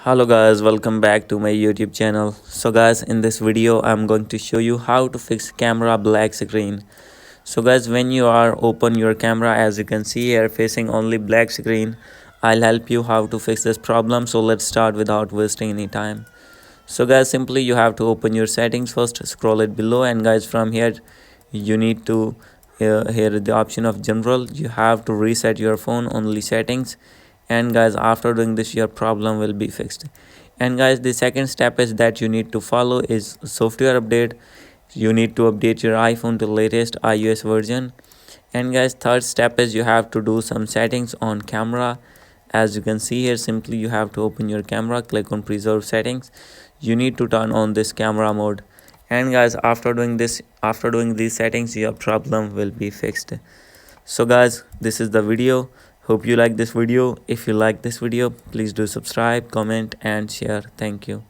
Hello guys, welcome back to my YouTube channel. So guys, in this video I'm going to show you how to fix camera black screen. So guys, when you are open your camera, as you can see here facing only black screen, I'll help you how to fix this problem. So let's start without wasting any time. So guys, simply you have to open your settings first, scroll it below, and guys from here you need to here the option of general. You have to reset your phone only settings, and guys after doing this your problem will be fixed. And guys, the second step is that you need to follow is software update. You need to update your iPhone to latest iOS version. And guys, third step is you have to do some settings on camera. As you can see here, simply you have to open your camera, click on preserve settings. You need to turn on this camera mode. And guys, after doing this, after doing these settings, your problem will be fixed. So guys, this is the video. Hope you like this video. If you like this video, please do subscribe, comment and share. Thank you.